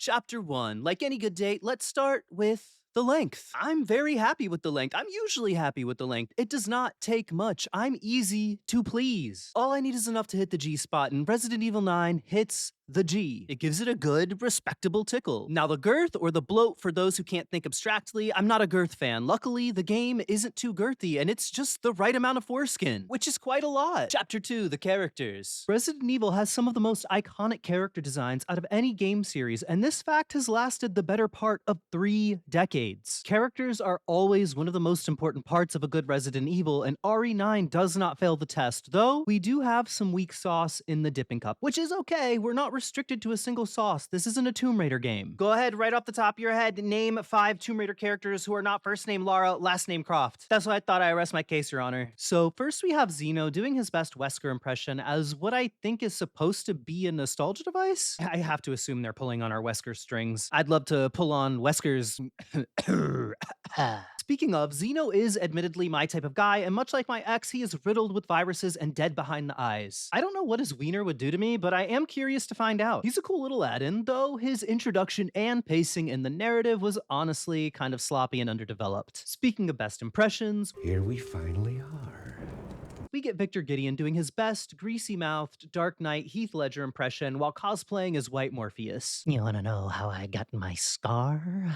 Chapter 1. Like any good date, let's start with the length. I'm very happy with the length. I'm usually happy with the length. It does not take much. I'm easy to please. All I need is enough to hit the G spot, and Resident Evil 9 hits the G. It gives it a good, respectable tickle. Now, the girth or the bloat, for those who can't think abstractly, I'm not a girth fan. Luckily, the game isn't too girthy, and it's just the right amount of foreskin, which is quite a lot. Chapter 2, the characters. Resident Evil has some of the most iconic character designs out of any game series, and this fact has lasted the better part of 3 decades. Characters are always one of the most important parts of a good Resident Evil, and RE9 does not fail the test, though we do have some weak sauce in the dipping cup, which is okay. We're not restricted to a single sauce. This isn't a Tomb Raider game. Go ahead, right off the top of your head, name 5 Tomb Raider characters who are not first name Lara, last name Croft. That's what I thought. I rest my case, Your Honor. So first we have Zeno doing his best Wesker impression as what I think is supposed to be a nostalgia device. I have to assume they're pulling on our Wesker strings. I'd love to pull on Wesker's... Speaking of, Zeno is admittedly my type of guy, and much like my ex, he is riddled with viruses and dead behind the eyes. I don't know what his wiener would do to me, but I am curious to find out. He's a cool little add-in, though his introduction and pacing in the narrative was honestly kind of sloppy and underdeveloped. Speaking of best impressions, Here we finally are. we get Victor Gideon doing his best greasy-mouthed Dark Knight Heath Ledger impression while cosplaying as White Morpheus. You want to know how I got my scar?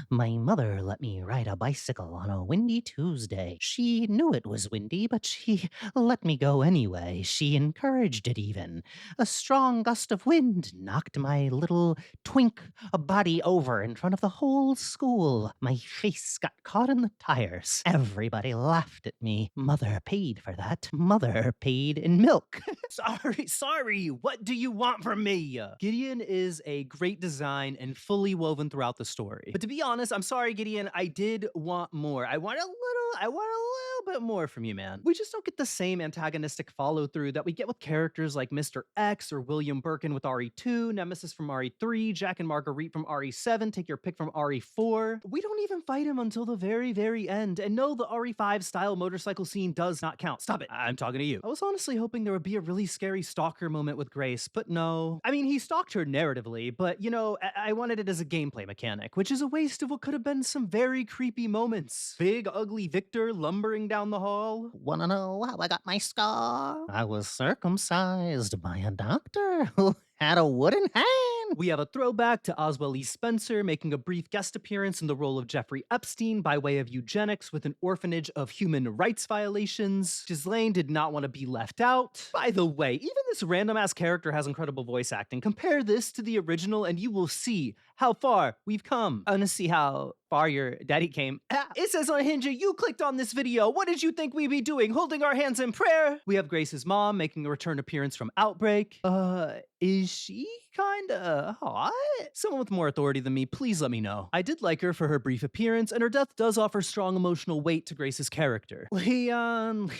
My mother let me ride a bicycle on a windy Tuesday. She knew it was windy, but she let me go anyway. She encouraged it even. A strong gust of wind knocked my little twink body over in front of the whole school. My face got caught in the tires. Everybody laughed at me. Mother paid for that. Mother paid in milk. Sorry, what do you want from me? Gideon is a great design and fully woven throughout the story. But to be honest, I'm sorry, Gideon, I did want more. I want a little bit more from you, man. We just don't get the same antagonistic follow through that we get with characters like Mr. X or William Birkin with RE2, Nemesis from RE3, Jack and Marguerite from RE7, take your pick from RE4. We don't even fight him until the very end. And no, the RE5 style motorcycle scene does not count. Stop it. I'm talking to you. I was honestly hoping there would be a really scary stalker moment with Grace, but no. I mean, he stalked her narratively, but you know, I wanted it as a gameplay mechanic, which is a waste of what could have been some very creepy moments. Big, ugly Victor lumbering down the hall. Want to know how I got my scar? I was circumcised by a doctor who had a wooden hand. We have a throwback to Oswell E. Spencer making a brief guest appearance in the role of Jeffrey Epstein by way of eugenics with an orphanage of human rights violations. Ghislaine did not want to be left out. By the way, even this random-ass character has incredible voice acting. Compare this to the original and you will see how far we've come. I want to see how far your daddy came. It says on Hinge, you clicked on this video. What did you think we'd be doing? Holding our hands in prayer? We have Grace's mom making a return appearance from Outbreak. Is she kinda hot? Someone with more authority than me, please let me know. I did like her for her brief appearance, and her death does offer strong emotional weight to Grace's character. Leon.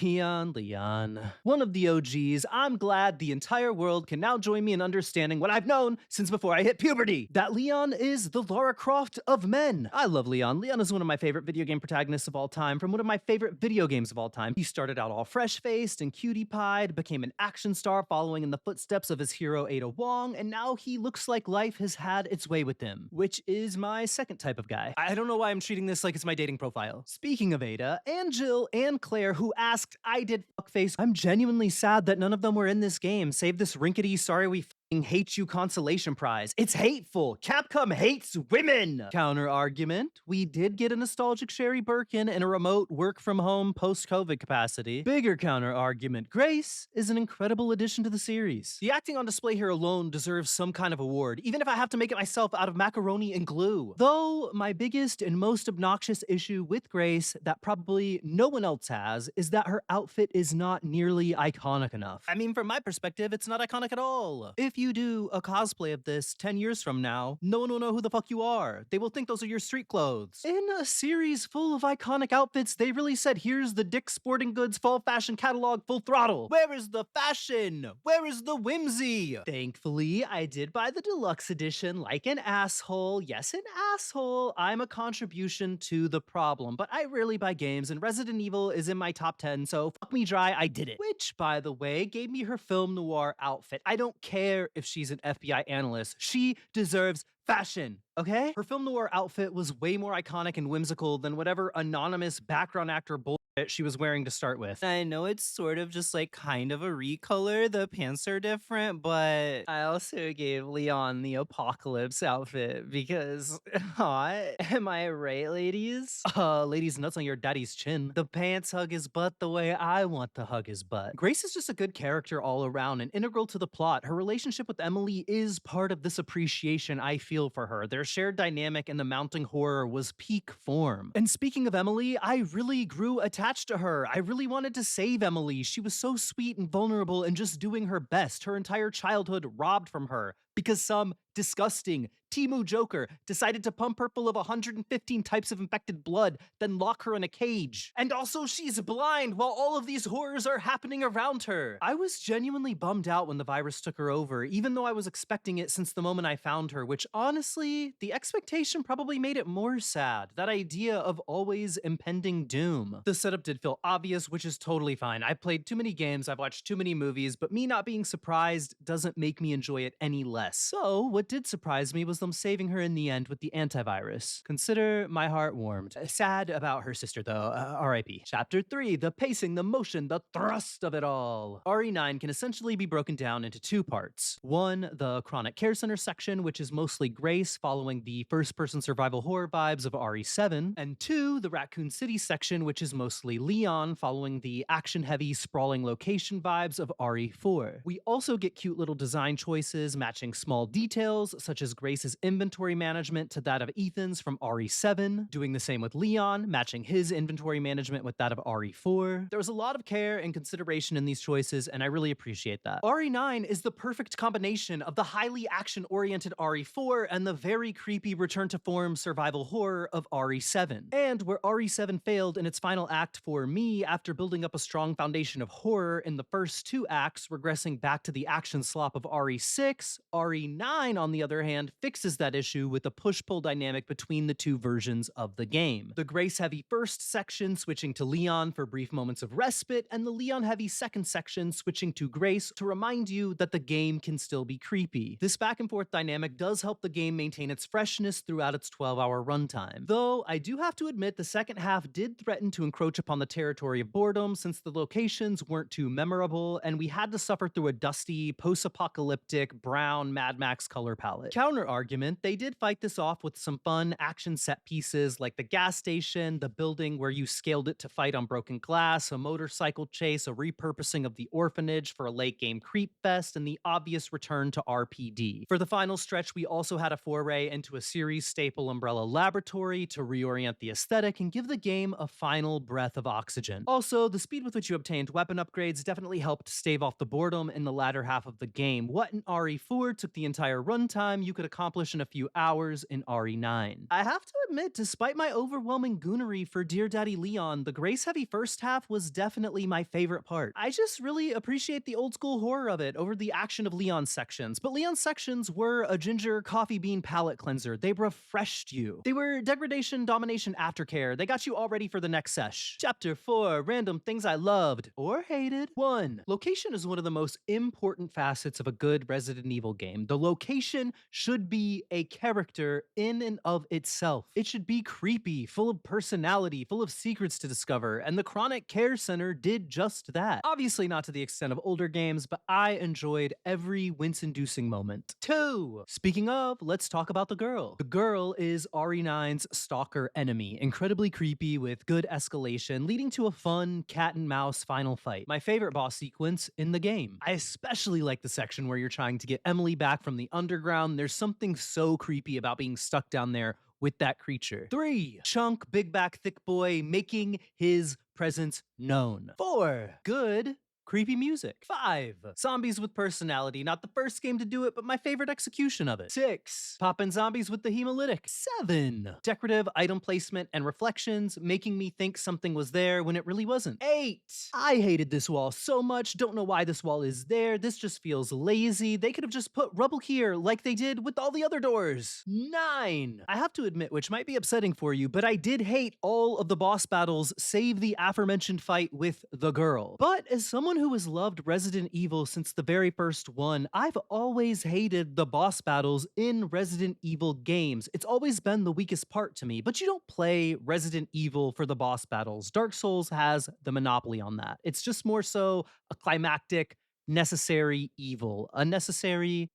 One of the OGs. I'm glad the entire world can now join me in understanding what I've known since before I hit puberty. That Leon is the Lara Croft of men. I love Leon. Leon is one of my favorite video game protagonists of all time from one of my favorite video games of all time. He started out all fresh-faced and cutie-pied, became an action star following in the footsteps of his hero Ada Wong, and now he looks like life has had its way with him, which is my second type of guy. I don't know why I'm treating this like it's my dating profile. Speaking of Ada, and Jill and Claire, who asked, I did fuckface. I'm genuinely sad that none of them were in this game, save this rinkety sorry we hate you consolation prize. It's hateful. Capcom hates women. Counter argument. We did get a nostalgic Sherry Birkin in a remote work from home post-COVID capacity. Bigger counter argument. Grace is an incredible addition to the series. The acting on display here alone deserves some kind of award, even if I have to make it myself out of macaroni and glue. Though my biggest and most obnoxious issue with Grace that probably no one else has is that her outfit is not nearly iconic enough. I mean, from my perspective, it's not iconic at all. If you do a cosplay of this 10 years from now, no one will know who the fuck you are. They will think those are your street clothes. In a series full of iconic outfits, they really said, here's the Dick's Sporting Goods fall fashion catalog full throttle. Where is the fashion? Where is the whimsy? Thankfully, I did buy the deluxe edition like an asshole. Yes, an asshole. I'm a contribution to the problem, but I rarely buy games, and Resident Evil is in my top 10, so fuck me dry, I did it. Which, by the way, gave me her film noir outfit. I don't care care if she's an FBI analyst. She deserves fashion, okay? Her film noir outfit was way more iconic and whimsical than whatever anonymous background actor bullshit she was wearing to start with. I know it's sort of just like kind of a recolor, the pants are different, but I also gave Leon the apocalypse outfit because hot. Am I right, ladies? Ladies, nuts on your daddy's chin. The pants hug his butt the way I want to hug his butt. Grace is just a good character all around and integral to the plot. Her relationship with Emily is part of this appreciation I feel for her. Their shared dynamic and the mounting horror was peak form. And speaking of Emily, I really grew attached to her. I really wanted to save Emily. She was so sweet and vulnerable and just doing her best. Her entire childhood robbed from her because some disgusting Timu Joker decided to pump her full of 115 types of infected blood, then lock her in a cage. And also, she's blind while all of these horrors are happening around her. I was genuinely bummed out when the virus took her over, even though I was expecting it since the moment I found her, which honestly, the expectation probably made it more sad. That idea of always impending doom. The setup did feel obvious, which is totally fine. I've played too many games, I've watched too many movies, but me not being surprised doesn't make me enjoy it any less. So, what did surprise me was them saving her in the end with the antivirus. Consider my heart warmed. Sad about her sister, though. RIP. Chapter 3, the pacing, the motion, the thrust of it all. RE9 can essentially be broken down into two parts. One, the Chronic Care Center section, which is mostly Grace following the first-person survival horror vibes of RE7. And two, the Raccoon City section, which is mostly Leon following the action-heavy, sprawling location vibes of RE4. We also get cute little design choices matching small details, such as Grace's inventory management to that of Ethan's from RE7, doing the same with Leon, matching his inventory management with that of RE4. There was a lot of care and consideration in these choices, and I really appreciate that. RE9 is the perfect combination of the highly action-oriented RE4 and the very creepy return-to-form survival horror of RE7. And where RE7 failed in its final act for me after building up a strong foundation of horror in the first two acts, regressing back to the action slop of RE6, RE9, on the other hand, fixes that issue with a push-pull dynamic between the two versions of the game. The Grace-heavy first section switching to Leon for brief moments of respite, and the Leon-heavy second section switching to Grace to remind you that the game can still be creepy. This back-and-forth dynamic does help the game maintain its freshness throughout its 12-hour runtime. Though, I do have to admit the second half did threaten to encroach upon the territory of boredom since the locations weren't too memorable, and we had to suffer through a dusty, post-apocalyptic, brown Mad Max color palette. Counter argument, they did fight this off with some fun action set pieces like the gas station, the building where you scaled it to fight on broken glass, a motorcycle chase, a repurposing of the orphanage for a late game creep fest, and the obvious return to RPD. For the final stretch, we also had a foray into a series staple Umbrella Laboratory to reorient the aesthetic and give the game a final breath of oxygen. Also, the speed with which you obtained weapon upgrades definitely helped stave off the boredom in the latter half of the game. What in RE4 took the entire runtime, you could accomplish in a few hours in RE9. I have to admit, despite my overwhelming goonery for Dear Daddy Leon, the Grace-heavy first half was definitely my favorite part. I just really appreciate the old school horror of it over the action of Leon's sections, but Leon's sections were a ginger coffee bean palate cleanser. They refreshed you. They were degradation, domination, aftercare. They got you all ready for the next sesh. Chapter 4, Random Things I Loved or Hated. 1. Location is one of the most important facets of a good Resident Evil game. The location should be a character in and of itself. It should be creepy, full of personality, full of secrets to discover, and the Chronic Care Center did just that. Obviously not to the extent of older games, but I enjoyed every wince-inducing moment. 2. Speaking of, let's talk about the girl. The girl is RE9's stalker enemy, incredibly creepy with good escalation, leading to a fun cat and mouse final fight. My favorite boss sequence in the game. I especially like the section where you're trying to get Emily back from the underground. There's something so creepy about being stuck down there with that creature. 3. Chunk, big back, thick boy, making his presence known. 4. Good creepy music. 5. Zombies with personality. Not the first game to do it, but my favorite execution of it. 6. Poppin' zombies with the hemolytic. 7. Decorative item placement and reflections, making me think something was there when it really wasn't. 8. I hated this wall so much, don't know why this wall is there. This just feels lazy. They could have just put rubble here like they did with all the other doors. 9. I have to admit, which might be upsetting for you, but I did hate all of the boss battles save the aforementioned fight with the girl. But as someone someone who has loved Resident Evil since the very first one, I've always hated the boss battles in Resident Evil games. It's always been the weakest part to me, but you don't play Resident Evil for the boss battles. Dark Souls has the monopoly on that. It's just more so a climactic, necessary evil. A necessary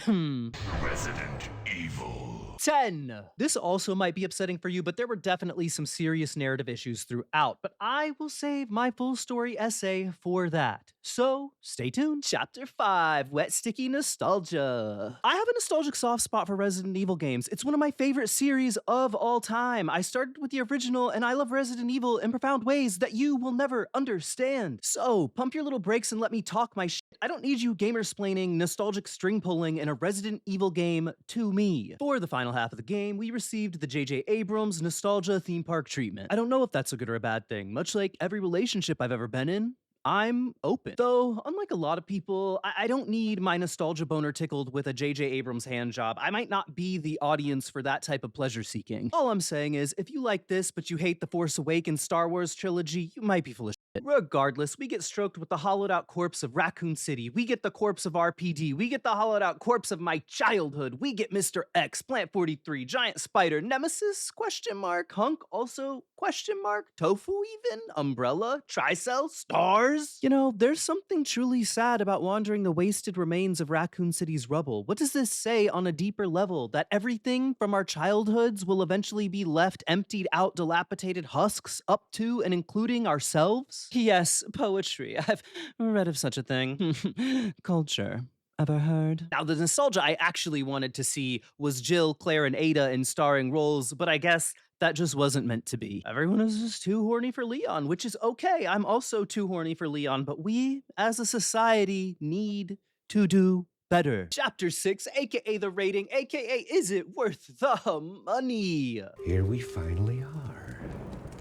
Resident Evil. 10. This also might be upsetting for you, but there were definitely some serious narrative issues throughout, but I will save my full story essay for that. So stay tuned. Chapter 5, Wet Sticky Nostalgia. I have a nostalgic soft spot for Resident Evil games. It's one of my favorite series of all time. I started with the original, and I love Resident Evil in profound ways that you will never understand. So pump your little brakes and let me talk my shit. I don't need you gamersplaining nostalgic string pulling in a Resident Evil game to me. For the final half of the game, we received the J.J. Abrams nostalgia theme park treatment. I don't know if that's a good or a bad thing. Much like every relationship I've ever been in, I'm open. Though, unlike a lot of people, I don't need my nostalgia boner tickled with a J.J. Abrams hand job. I might not be the audience for that type of pleasure seeking. All I'm saying is, if you like this but you hate the Force Awakens Star Wars trilogy, you might be full of shit. Regardless, we get stroked with the hollowed out corpse of Raccoon City. We get the corpse of RPD. We get the hollowed out corpse of my childhood. We get Mr. X, Plant 43, Giant Spider, Nemesis, question mark, Hunk, also, question mark, Tofu even, Umbrella, Tricell, Stars. You know, there's something truly sad about wandering the wasted remains of Raccoon City's rubble. What does this say on a deeper level? That everything from our childhoods will eventually be left emptied out, dilapidated husks up to and including ourselves? Yes, poetry. I've read of such a thing. Culture. Ever heard? Now, the nostalgia I actually wanted to see was Jill, Claire, and Ada in starring roles, but I guess that just wasn't meant to be. Everyone is just too horny for Leon, which is okay. I'm also too horny for Leon, but we, as a society, need to do better. Chapter 6, aka the rating, aka is it worth the money? Here we finally are.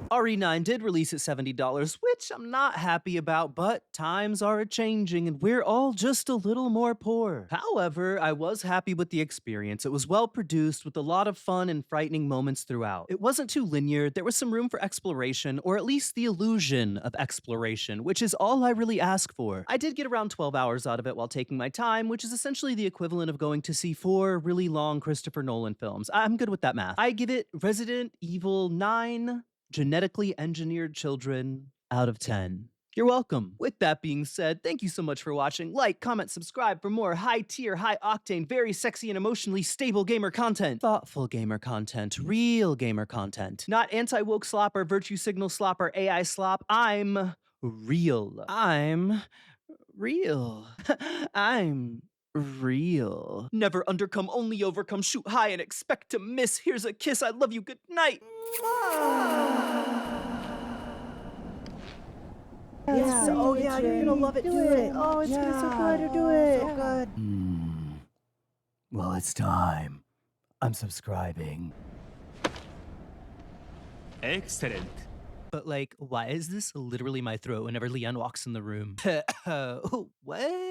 RE9 did release at $70, which I'm not happy about, but times are a-changing and we're all just a little more poor. However, I was happy with the experience. It was well produced with a lot of fun and frightening moments throughout. It wasn't too linear, there was some room for exploration, or at least the illusion of exploration, which is all I really ask for. I did get around 12 hours out of it while taking my time, which is essentially the equivalent of going to see 4 really long Christopher Nolan films. I'm good with that math. I give it Resident Evil 9 genetically engineered children out of 10. You're welcome. With that being said, thank you so much for watching. Like, comment, subscribe for more high-tier, high-octane, very sexy and emotionally stable gamer content. Thoughtful gamer content. Real gamer content. Not anti-woke slop or virtue signal slop or AI slop. I'm real. I'm real. I'm real. Never undercome, only overcome. Shoot high and expect to miss. Here's a kiss. I love you. Good night. Yeah, oh yeah, you're gonna love it. Do it. Oh, it's gonna be so good. Do it. So good. Well, it's time. I'm subscribing. Excellent. But like, why is this literally my throat whenever Leon walks in the room? What?